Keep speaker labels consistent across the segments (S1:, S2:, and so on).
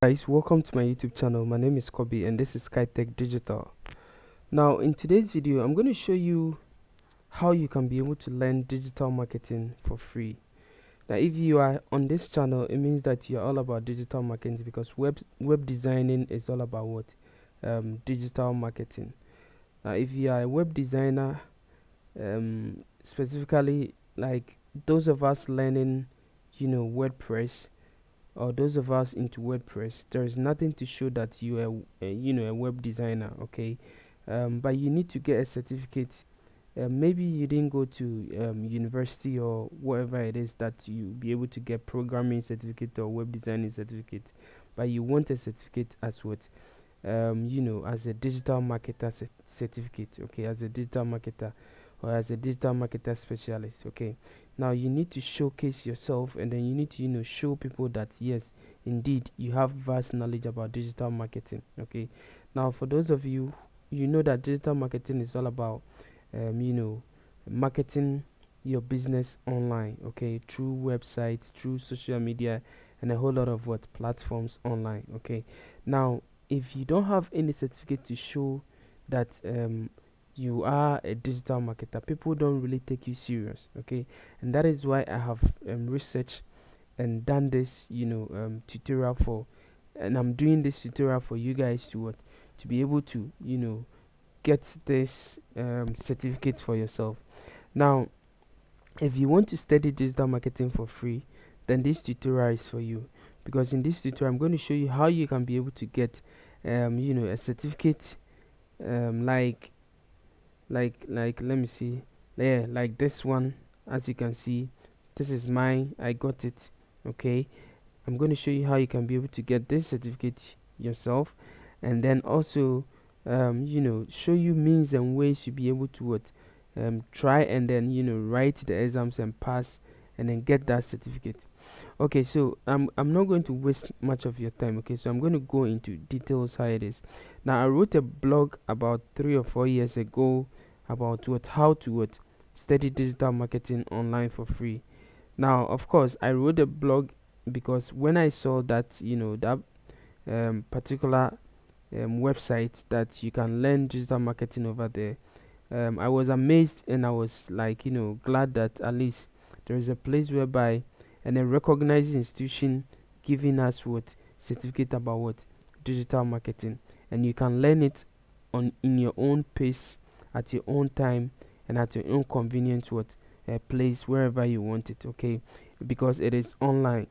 S1: Guys, welcome to my YouTube channel. My name is Kobe and this is SkyTech Digital. Now in today's video I'm going to show you how you can be able to learn digital marketing for free. Now if you are on this channel, it means that you're all about digital marketing, because web designing is all about what? Digital marketing. Now if you are a web designer, specifically like those of us learning WordPress, or those of us into WordPress, there is nothing to show that you are a web designer, okay? But you need to get a certificate. Maybe you didn't go to university or whatever it is that you be able to get programming certificate or web designing certificate, but you want a certificate as what? As a digital marketer certificate, okay? As a digital marketer or as a digital marketer specialist, okay? Now you need to showcase yourself, and then you need to show people that yes, indeed you have vast knowledge about digital marketing, okay? Now for those of you, you know that digital marketing is all about marketing your business online, okay, through websites, through social media, and a whole lot of what platforms online, okay? Now if you don't have any certificate to show that you are a digital marketer, people don't really take you serious, okay? And that is why I have researched and done this tutorial for, and I'm doing this tutorial for you guys to what, to be able to get this certificate for yourself. Now if you want to study digital marketing for free, then this tutorial is for you, because in this tutorial I'm going to show you how you can be able to get a certificate, like let me see, yeah, like this one. As you can see, this is mine, I got it, okay? I'm going to show you how you can be able to get this certificate yourself, and then also show you means and ways to be able to what, try and then write the exams and pass, and then get that certificate. Okay, so I'm not going to waste much of your time, okay? So I'm going to go into details how it is. Now I wrote a blog about 3 or 4 years ago about what, how to what, study digital marketing online for free. Now of course I wrote a blog because when I saw that that particular website that you can learn digital marketing over there, I was amazed, and I was like glad that at least there is a place whereby, and a recognized institution giving us what, certificate about what, digital marketing, and you can learn it on in your own pace, at your own time, and at your own convenience, what, place wherever you want it, okay? Because it is online.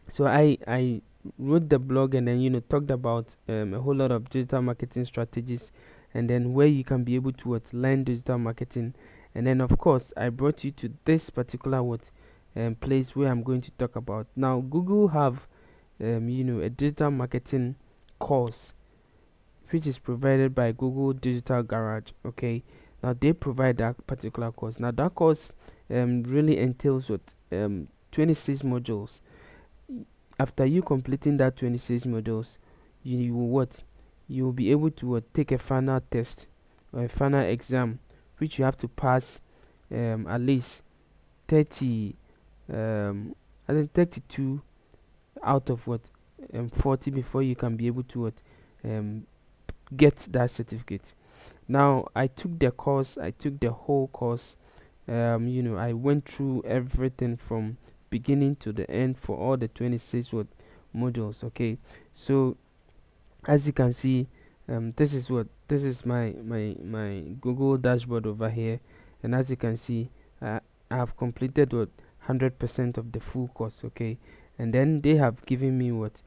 S1: So I wrote the blog, and then talked about a whole lot of digital marketing strategies, and then where you can be able to what, learn digital marketing. And then of course I brought you to this particular what, place where I'm going to talk about. Now Google have a digital marketing course which is provided by Google Digital Garage, okay? Now they provide that particular course. Now that course really entails what, 26 modules. After you completing that 26 modules, you will what, you will be able to what, take a final test or a final exam, which you have to pass at least 30, I think 32 out of what, 40, before you can be able to what, um, get that certificate. Now I took the course, I took the whole course. I went through everything from beginning to the end for all the 26 what, modules, okay? So as you can see, this is what, this is my Google dashboard over here, and as you can see, I have completed what, 100% of the full course, okay? And then they have given me what,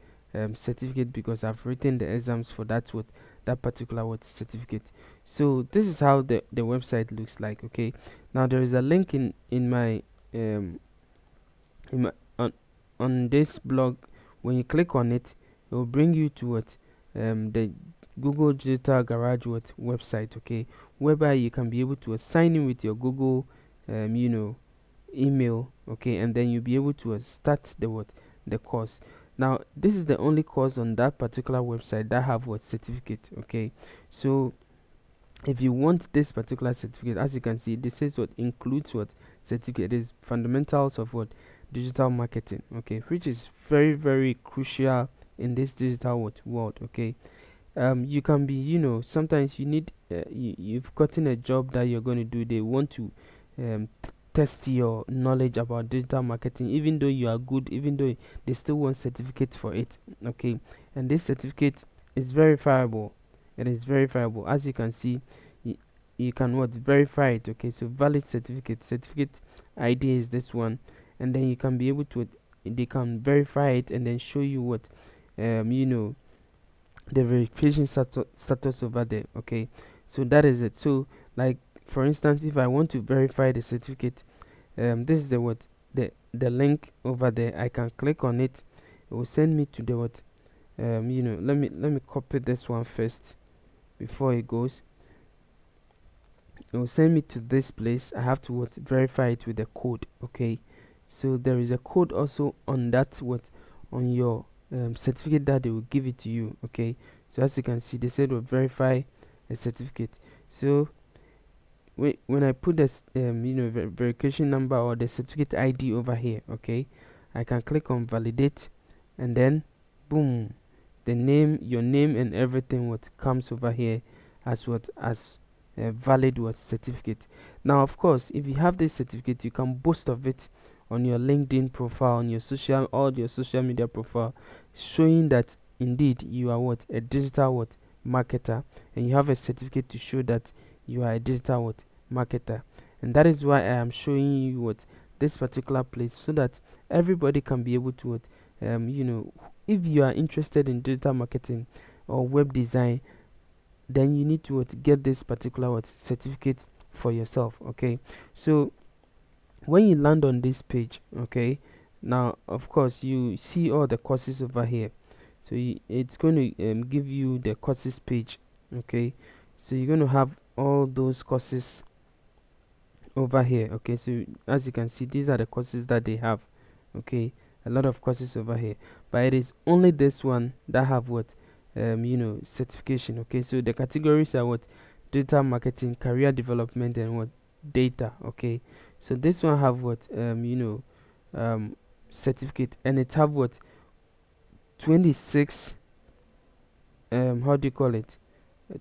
S1: certificate, because I've written the exams for that what, that particular what, certificate. So this is how the website looks like, okay? Now there is a link um in my on this blog. When you click on it, it will bring you to what, the Google Digital Garage what, website, okay, whereby you can be able to sign in with your Google email, okay, and then you'll be able to start the what, the course. Now this is the only course on that particular website that have what, certificate, okay? So if you want this particular certificate, as you can see, this is what includes what, certificate. It is fundamentals of what, digital marketing, okay, which is very crucial in this digital world. Okay, you can be, sometimes you need, you've gotten a job that you're going to do. They want to test your knowledge about digital marketing, even though you are good, even though they still want certificate for it. Okay, and this certificate is verifiable. It is verifiable, as you can see. You can what verify it. Okay, so valid certificate ID is this one, and then you can be able to, they can verify it and then show you what, you know, the verification status over there. Okay, so that is it. So, like, for instance, if I want to verify the certificate, this is the what, the link over there. I can click on it. It will send me to the what, let me copy this one first before it goes. It will send me to this place. I have to what, verify it with a code. Okay, so there is a code also on that what, on your certificate, that they will give it to you. Okay, so as you can see, they said to verify a certificate. So when I put this verification number or the certificate ID over here, okay, I can click on validate, and then boom, the name, your name and everything what comes over here as what, as a valid what certificate. Now of course, if you have this certificate, you can boast of it on your LinkedIn profile, on your all your social media profile, showing that indeed you are what, a digital what marketer, and you have a certificate to show that you are a digital what marketer. And that is why I am showing you what, this particular place, so that everybody can be able to what, if you are interested in digital marketing or web design, then you need to what, get this particular what certificate for yourself. Okay, so when you land on this page, okay, now of course you see all the courses over here. So it's going to give you the courses page. Okay, so you're going to have all those courses over here. Okay, so as you can see, these are the courses that they have. Okay, a lot of courses over here, but it is only this one that have what, certification. Okay, so the categories are what, digital marketing, career development, and what, data. Okay, so this one have what, certificate, and it have what, 26, how do you call it,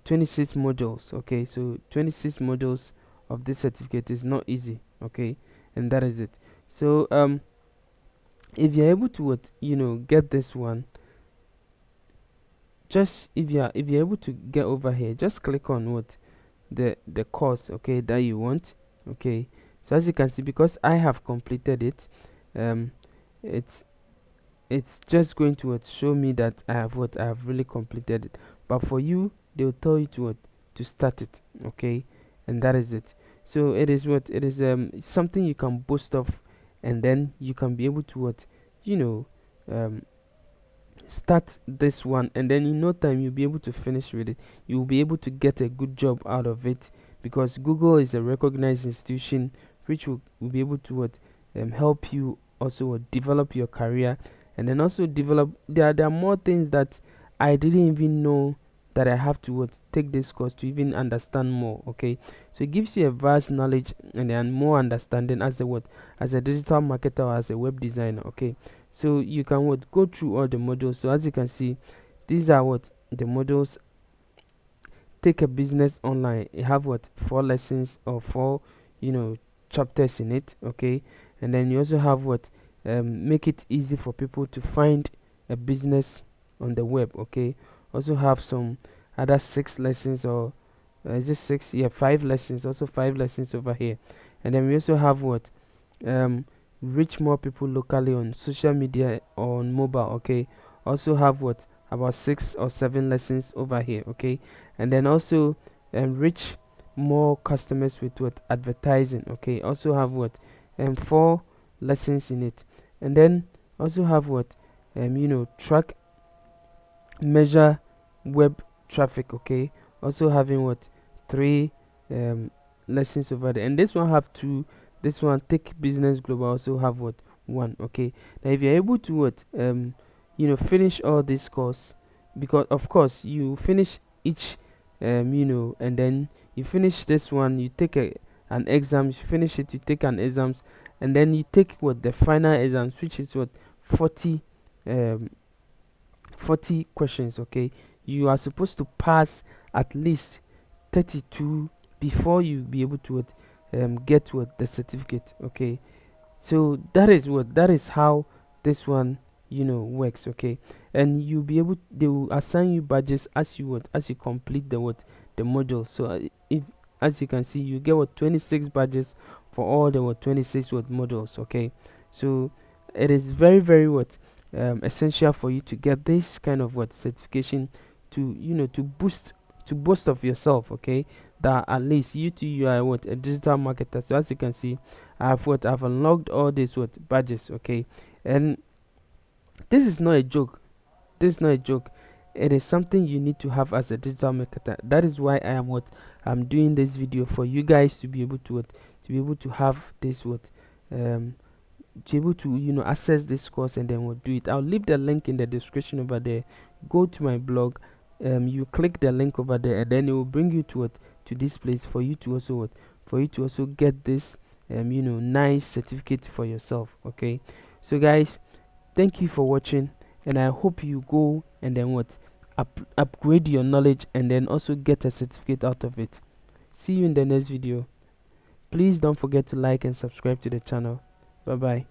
S1: 26 modules. Okay, so 26 modules of this certificate is not easy. Okay, and that is it. So if you're able to what, get this one, just if you're able to get over here, just click on what, the course, okay, that you want. Okay, so as you can see, because I have completed it, um it's it's just going to what, show me that I have really completed it. But for you, they will tell you to what, to start it. Okay, and that is it. So it is what, it is something you can boast of, and then you can be able to what, you know um start this one, and then in no time you'll be able to finish with it. You'll be able to get a good job out of it, because Google is a recognized institution which will be able to what, help you also what, develop your career, and then also develop, there are more things that I didn't even know, that I have to what, take this course to even understand more. Okay, so it gives you a vast knowledge and then more understanding as a what, as a digital marketer or as a web designer. Okay, so you can what, go through all the modules. So as you can see, these are what, the modules. Take a business online, you have what, 4 lessons or 4, chapters in it. Okay, and then you also have what, make it easy for people to find a business on the web. Okay, also have some other 6 lessons, or is it 6, yeah, 5 lessons, also 5 lessons over here. And then we also have what, um reach more people locally on social media or on mobile. Okay, also have what, about 6 or 7 lessons over here. Okay, and then also reach more customers with what, advertising. Okay, also have what, 4 lessons in it. And then also have what, track, measure web traffic. Okay, also having what, 3 lessons over there. And this one have 2. This one, take business global, also have what, 1. Okay, now if you're able to what, finish all this course, because of course you finish each, and then you finish this one, you take an exam, you finish it, you take an exams, and then you take what, the final exams, which is what, 40 40 questions. Okay, you are supposed to pass at least 32 before you be able to get what the certificate. Okay, so that is how this one works. Okay, and you'll be able, they will assign you badges as you complete the module. So if, as you can see, you get 26 badges for all the 26 modules. Okay, so it is very very essential for you to get this kind of certification to to boast of yourself. Okay, that at least you are a digital marketer. So as you can see, I've unlocked all these badges. Okay, and this is not a joke. This is not a joke. It is something you need to have as a digital marketer. That is why I'm doing this video, for you guys to be able to have this to be able to access this course, and then we'll do it. I'll leave the link in the description over there. Go to my blog, you click the link over there, and then it will bring you to this place for you to also get this nice certificate for yourself. Okay, so guys, thank you for watching, and I hope you go and then upgrade your knowledge, and then also get a certificate out of it. See you in the next video. Please don't forget to like and subscribe to the channel. Bye bye.